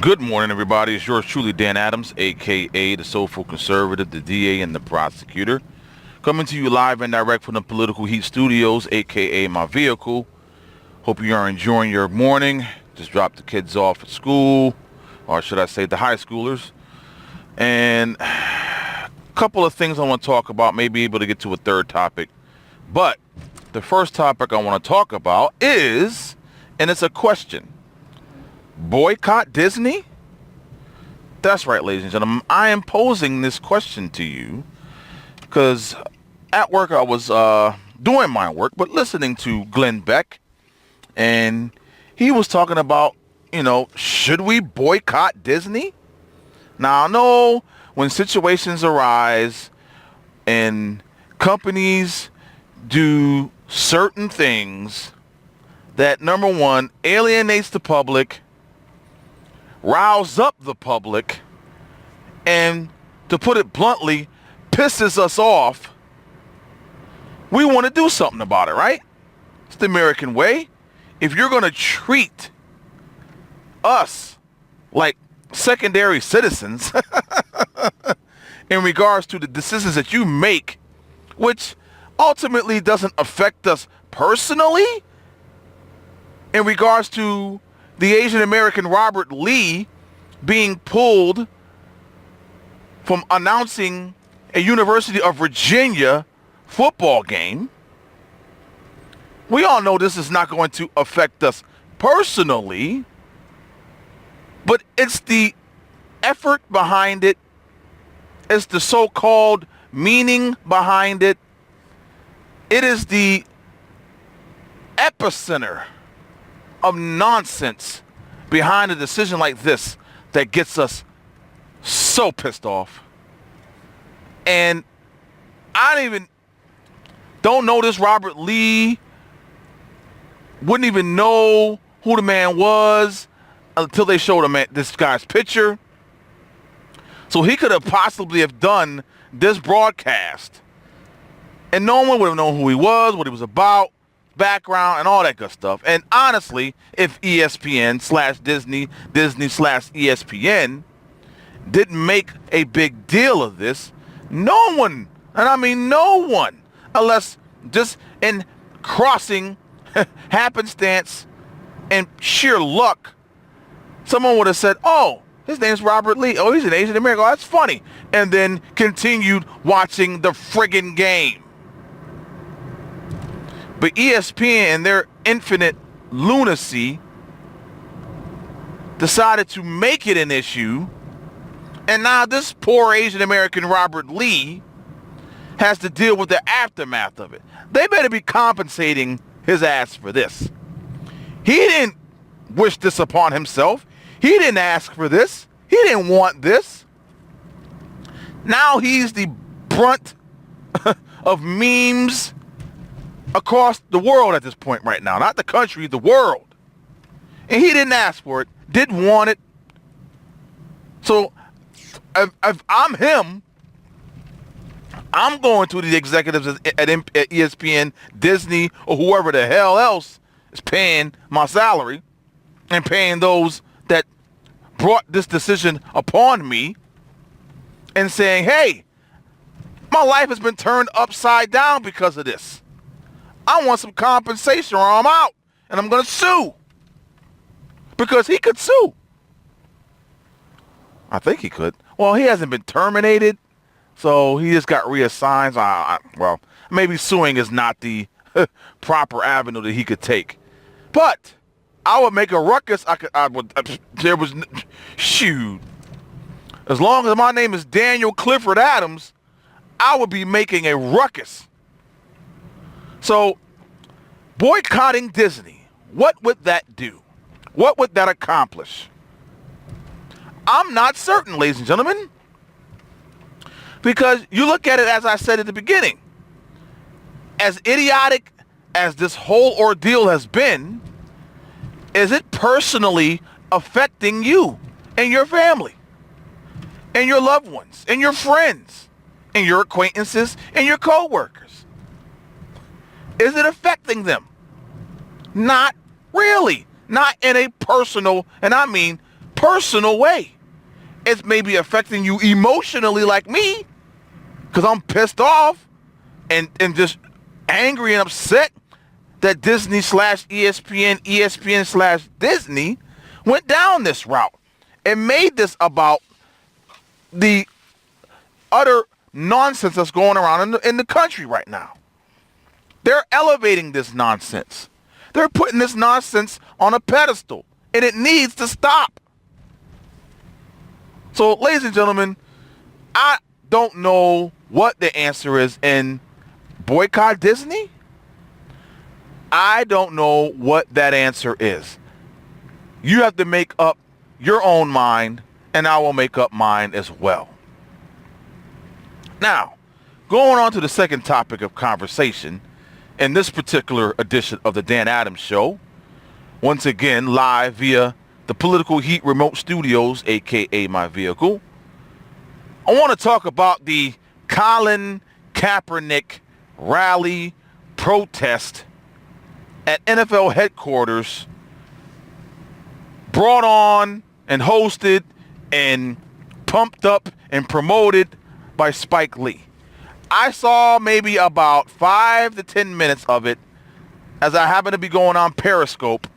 Good morning, everybody. It's yours truly, Dan Adams, a.k.a. the Soulful Conservative, the DA, and the Prosecutor. Coming to you live and direct from the Political Heat Studios, a.k.a. my vehicle. Hope you are enjoying your morning. Just dropped the kids off at school, or should I say the high schoolers. And a couple of things I want to talk about, maybe able to get to a third topic. But the first topic I want to talk about is, and it's a question, boycott Disney? That's right, ladies and gentlemen. I am posing this question to you because at work I was doing my work, but listening to Glenn Beck, and he was talking about, should we boycott Disney? Now, I know when situations arise and companies do certain things that, number one, alienates the public, rouse up the public, and, to put it bluntly, pisses us off, we want to do something about it, right? It's the American way. If you're going to treat us like secondary citizens in regards to the decisions that you make, which ultimately doesn't affect us personally, in regards to the Asian American Robert Lee being pulled from announcing a University of Virginia football game. We all know this is not going to affect us personally, but it's the effort behind it. It's the so-called meaning behind it. It is the epicenter of nonsense behind a decision like this that gets us so pissed off. And I don't know this Robert Lee, wouldn't even know who the man was until they showed him this guy's picture. So he could have possibly have done this broadcast and no one would have known who he was, what he was about, background, and all that good stuff. And honestly, if ESPN/Disney, Disney/ESPN didn't make a big deal of this, no one, and I mean no one, unless just in crossing happenstance and sheer luck, someone would have said, oh, his name's Robert Lee. Oh, he's an Asian American. Oh, that's funny. And then continued watching the friggin' game. But ESPN, in their infinite lunacy, decided to make it an issue. And now this poor Asian American Robert Lee has to deal with the aftermath of it. They better be compensating his ass for this. He didn't wish this upon himself. He didn't ask for this. He didn't want this. Now he's the brunt of memes across the world at this point right now. Not the country, the world. And he didn't ask for it, didn't want it. So if I'm him, I'm going to the executives at ESPN, Disney, or whoever the hell else is paying my salary and paying those that brought this decision upon me, and saying, hey, my life has been turned upside down because of this. I want some compensation or I'm out, and I'm going to sue. Because he could sue. I think he could. Well, he hasn't been terminated, so he just got reassigned. Well, maybe suing is not the proper avenue that he could take. But I would make a ruckus. Shoot. As long as my name is Daniel Clifford Adams, I would be making a ruckus. So, boycotting Disney, what would that do? What would that accomplish? I'm not certain, ladies and gentlemen. Because you look at it, as I said at the beginning, as idiotic as this whole ordeal has been, is it personally affecting you and your family and your loved ones and your friends and your acquaintances and your co-workers? Is it affecting them? Not really. Not in a personal, and I mean personal way. It's maybe affecting you emotionally like me, because I'm pissed off and just angry and upset that Disney slash ESPN, ESPN slash Disney went down this route and made this about the utter nonsense that's going around in the country right now. They're elevating this nonsense. They're putting this nonsense on a pedestal, and it needs to stop. So, ladies and gentlemen, I don't know what the answer is in Boycott Disney. I don't know what that answer is. You have to make up your own mind, and I will make up mine as well. Now, going on to the second topic of conversation in this particular edition of the Dan Adams Show, once again live via the Political Heat Remote Studios, aka my vehicle, I want to talk about the Colin Kaepernick rally protest at NFL headquarters, brought on and hosted and pumped up and promoted by Spike Lee. I saw maybe about 5 to 10 minutes of it as I happened to be going on Periscope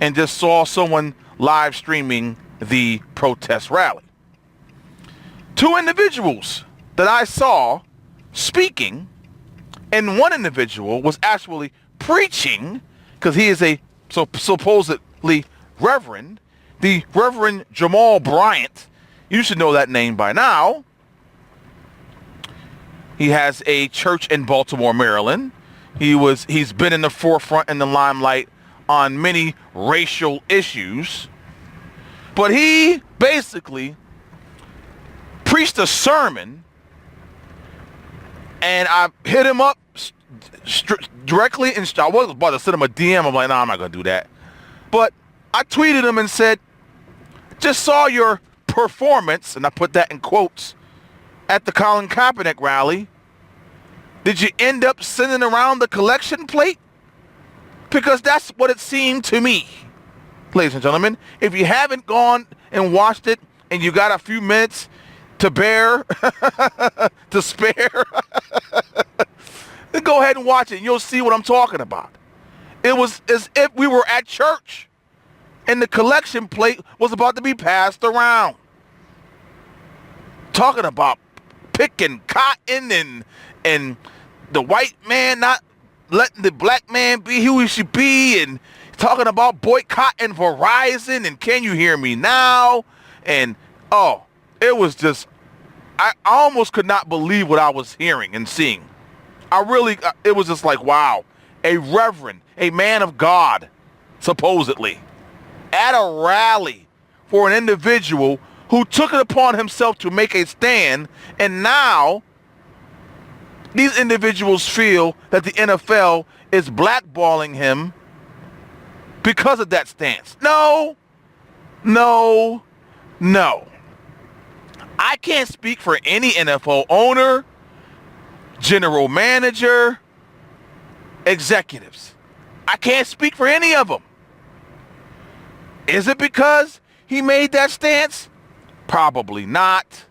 and just saw someone live streaming the protest rally. 2 individuals that I saw speaking, and one individual was actually preaching, because he is a supposedly reverend, the Reverend Jamal Bryant. You should know that name by now. He has a church in Baltimore, Maryland. He's been in the forefront, in the limelight on many racial issues. But he basically preached a sermon, and I hit him up directly, and I was about to send him a DM. I'm like, no, I'm not going to do that. But I tweeted him and said, just saw your performance, and I put that in quotes, at the Colin Kaepernick rally. Did you end up sending around the collection plate? Because that's what it seemed to me. Ladies and gentlemen, if you haven't gone and watched it and you got a few minutes to spare, then go ahead and watch it and you'll see what I'm talking about. It was as if we were at church and the collection plate was about to be passed around. Talking about picking cotton and the white man not letting the black man be who he should be, and talking about boycotting Verizon and can you hear me now? And it was just, I almost could not believe what I was hearing and seeing. It was just like, wow, a reverend, a man of God, supposedly, at a rally for an individual who took it upon himself to make a stand, and now these individuals feel that the NFL is blackballing him because of that stance. No. I can't speak for any NFL owner, general manager, executives. I can't speak for any of them. Is it because he made that stance? Probably not.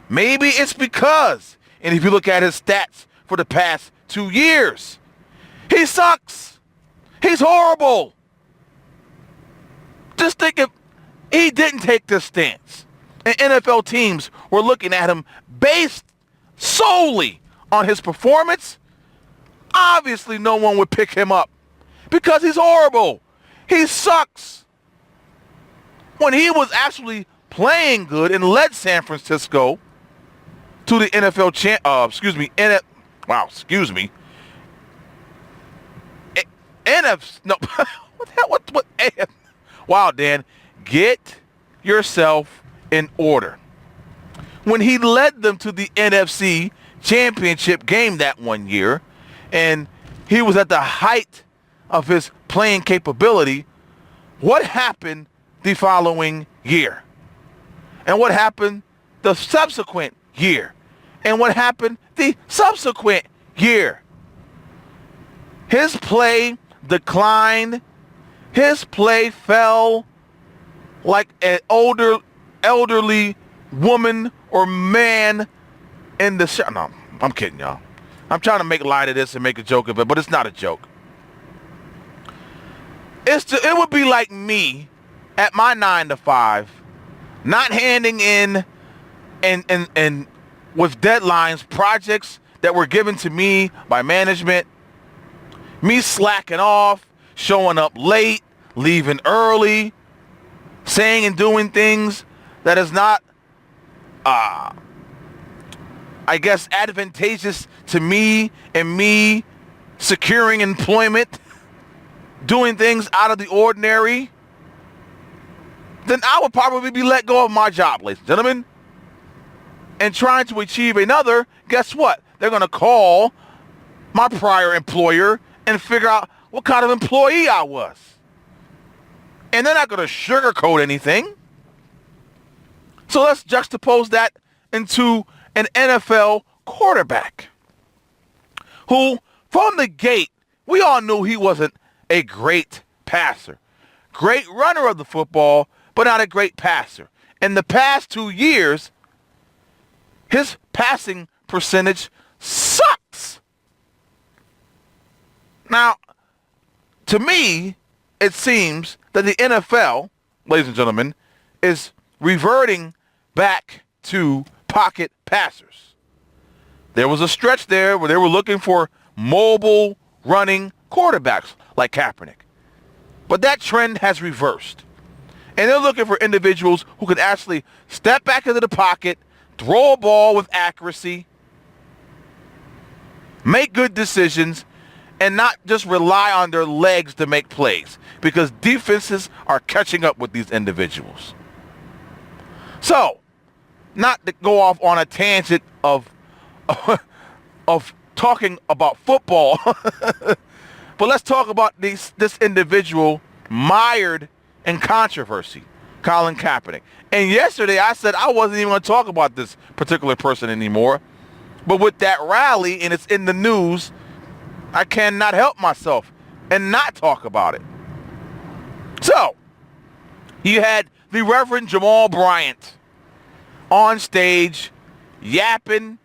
Maybe it's because, and if you look at his stats for the past 2 years, he sucks. He's horrible. Just think if he didn't take this stance and NFL teams were looking at him based solely on his performance, obviously no one would pick him up because he's horrible. He sucks. When he was actually playing good and led San Francisco to the NFL Wow, Dan, get yourself in order. When he led them to the NFC championship game that one year, and he was at the height of his playing capability, what happened the following year? And what happened the subsequent year? And what happened the subsequent year? His play declined. His play fell. like an elderly woman or man in the show. No, I'm kidding, y'all. I'm trying to make light of this and make a joke of it, but it's not a joke. It would be like me at my 9 to 5, not handing in and with deadlines, projects that were given to me by management, me slacking off, showing up late, leaving early, saying and doing things that is not, I guess, advantageous to me and me securing employment, doing things out of the ordinary, then I would probably be let go of my job, ladies and gentlemen. And trying to achieve another, guess what? They're going to call my prior employer and figure out what kind of employee I was. And they're not going to sugarcoat anything. So let's juxtapose that into an NFL quarterback who, from the gate, we all knew he wasn't a great passer. Great runner of the football, but not a great passer. In the past 2 years, his passing percentage sucks. Now, to me, it seems that the NFL, ladies and gentlemen, is reverting back to pocket passers. There was a stretch there where they were looking for mobile running quarterbacks like Kaepernick. But that trend has reversed. And they're looking for individuals who can actually step back into the pocket, throw a ball with accuracy, make good decisions, and not just rely on their legs to make plays, because defenses are catching up with these individuals. So, not to go off on a tangent of talking about football, but let's talk about this individual mired in controversy, Colin Kaepernick. And yesterday I said I wasn't even going to talk about this particular person anymore. But with that rally and it's in the news, I cannot help myself and not talk about it. So, you had the Reverend Jamal Bryant on stage yapping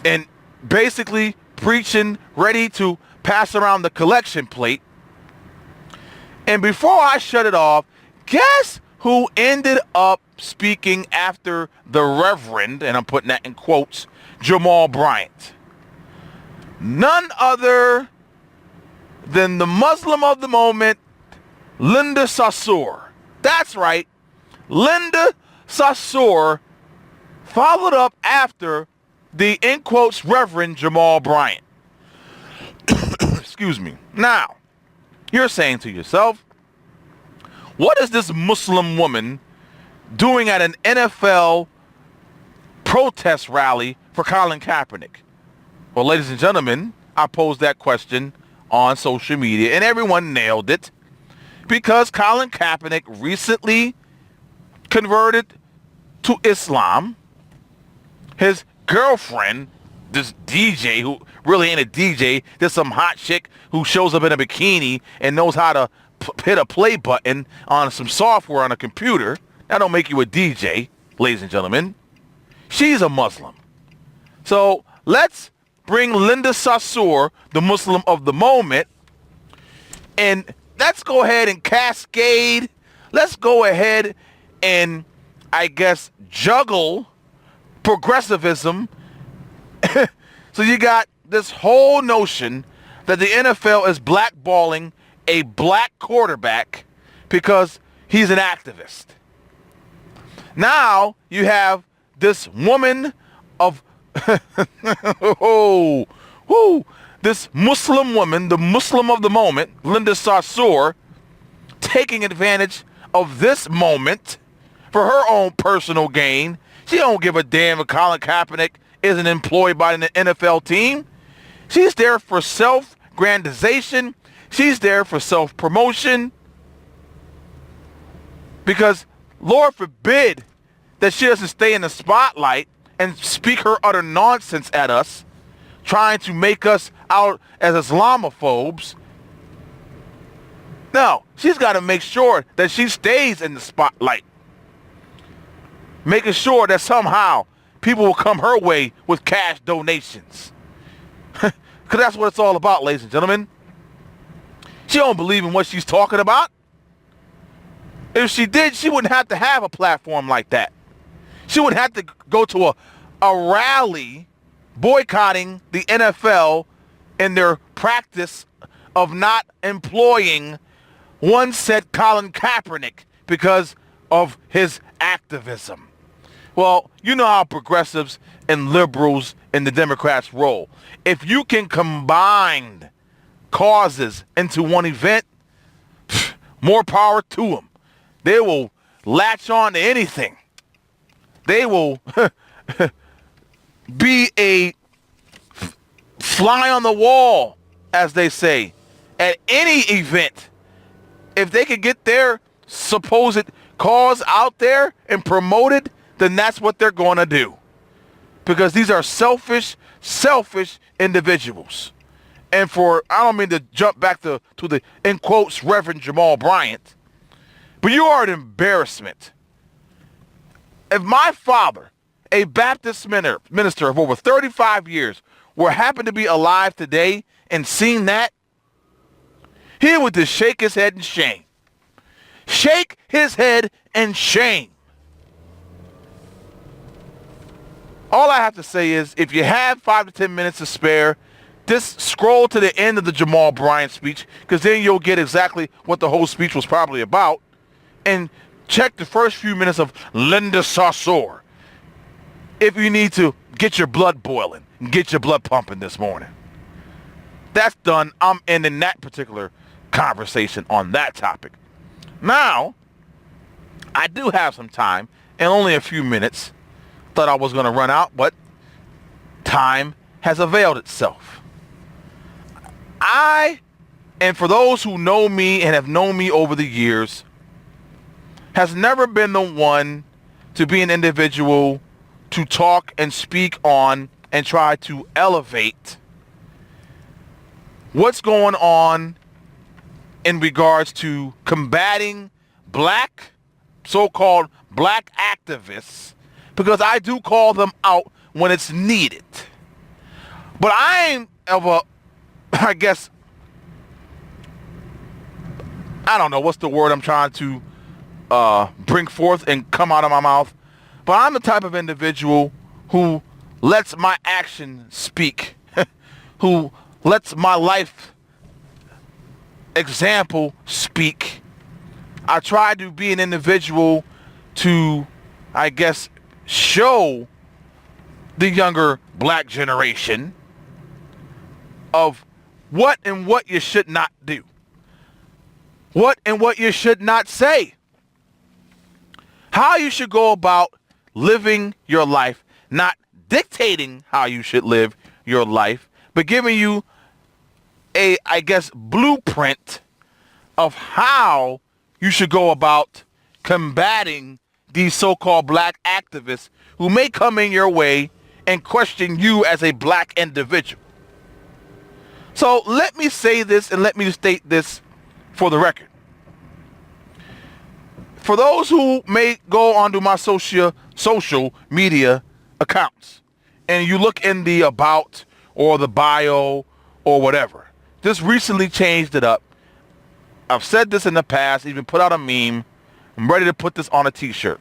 and basically preaching, ready to pass around the collection plate. And before I shut it off, guess who ended up speaking after the Reverend, and I'm putting that in quotes, Jamal Bryant? None other than the Muslim of the moment, Linda Sarsour. That's right. Linda Sarsour followed up after the, in quotes, Reverend Jamal Bryant. Excuse me. Now, you're saying to yourself, what is this Muslim woman doing at an NFL protest rally for Colin Kaepernick? Well, ladies and gentlemen, I posed that question on social media and everyone nailed it, because Colin Kaepernick recently converted to Islam. His girlfriend, this DJ who really ain't a DJ, there's some hot chick who shows up in a bikini and knows how to hit a play button on some software on a computer. That don't make you a DJ, ladies and gentlemen. She's a Muslim. So let's bring Linda Sarsour, the Muslim of the moment, and let's go ahead and cascade. Let's go ahead and, I guess, juggle progressivism. So you got this whole notion that the NFL is blackballing a black quarterback because he's an activist. Now you have this woman of this Muslim woman, the Muslim of the moment, Linda Sarsour, taking advantage of this moment for her own personal gain. She don't give a damn if Colin Kaepernick isn't employed by the NFL team. She's there for self-grandization. She's there for self-promotion. Because Lord forbid that she doesn't stay in the spotlight and speak her utter nonsense at us, trying to make us out as Islamophobes. No, she's got to make sure that she stays in the spotlight. Making sure that somehow people will come her way with cash donations. Because that's what it's all about, ladies and gentlemen. She don't believe in what she's talking about. If she did, she wouldn't have to have a platform like that. She wouldn't have to go to a rally boycotting the NFL in their practice of not employing one said Colin Kaepernick because of his activism. Well, you know how progressives and liberals and the Democrats roll. If you can combine causes into one event, more power to them. They will latch on to anything. They will be a fly on the wall, as they say, at any event. If they could get their supposed cause out there and promoted, then that's what they're going to do. Because these are selfish individuals. And I don't mean to jump back to the, in quotes, Reverend Jamal Bryant, but you are an embarrassment. If my father, a Baptist minister of over 35 years, were happened to be alive today and seen that, he would just shake his head in shame. Shake his head in shame. All I have to say is, if you have 5 to 10 minutes to spare, just scroll to the end of the Jamal Bryant speech, because then you'll get exactly what the whole speech was probably about. And check the first few minutes of Linda Sarsour if you need to get your blood boiling and get your blood pumping this morning. That's done. I'm ending that particular conversation on that topic. Now, I do have some time and only a few minutes. Thought I was going to run out, but time has availed itself. And for those who know me and have known me over the years, has never been the one to be an individual to talk and speak on and try to elevate what's going on in regards to combating so-called black activists, because I do call them out when it's needed. But I'm I don't know what's the word I'm trying to bring forth and come out of my mouth. But I'm the type of individual who lets my action speak, who lets my life example speak. I try to be an individual to, show the younger black generation of what and what you should not do. What and what you should not say. How you should go about living your life, not dictating how you should live your life, but giving you a, blueprint of how you should go about combating these so-called black activists who may come in your way and question you as a black individual. So let me say this and let me state this for the record. For those who may go onto my social media accounts and you look in the about or the bio or whatever, just recently changed it up. I've said this in the past, even put out a meme. I'm ready to put this on a t-shirt.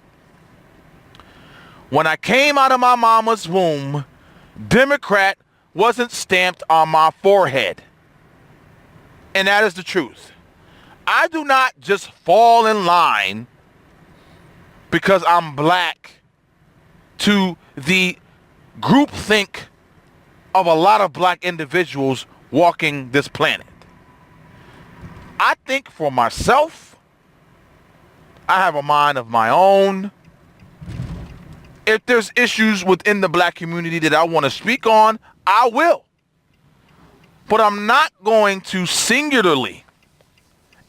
When I came out of my mama's womb, Democrat wasn't stamped on my forehead. And that is the truth. I do not just fall in line because I'm black to the groupthink of a lot of black individuals walking this planet. I think for myself. I have a mind of my own. If there's issues within the black community that I want to speak on, I will. But I'm not going to singularly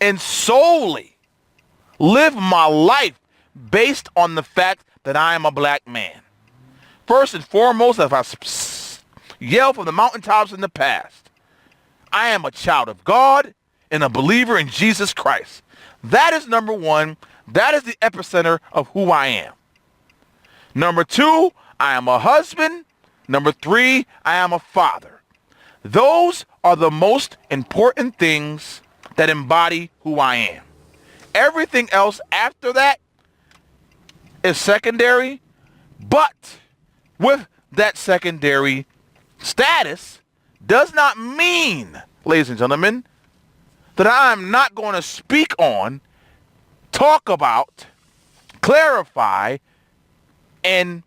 and solely live my life based on the fact that I am a black man. First and foremost, as I yelled from the mountaintops in the past, I am a child of God, and a believer in Jesus Christ. That is number one. That is the epicenter of who I am. Number two, I am a husband. Number three, I am a father. Those are the most important things that embody who I am. Everything else after that is secondary, but with that secondary status does not mean, ladies and gentlemen, that I'm not going to speak on, talk about, clarify, and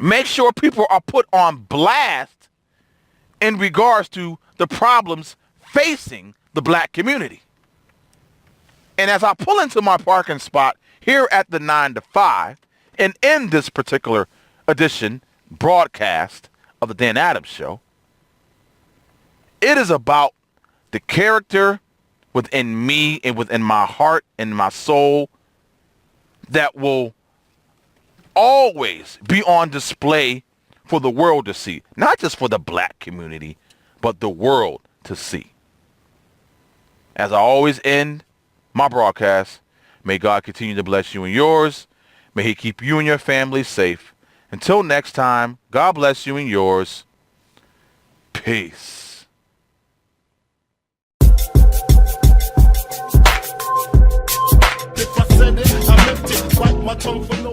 make sure people are put on blast in regards to the problems facing the black community. And as I pull into my parking spot here at the 9 to 5, and in this particular edition, broadcast of the Dan Adams Show, it is about the character within me and within my heart and my soul that will always be on display for the world to see. Not just for the black community, but the world to see. As I always end my broadcast, may God continue to bless you and yours. May he keep you and your family safe. Until next time, God bless you and yours. Peace. If I said it, I meant it. Bite my tongue from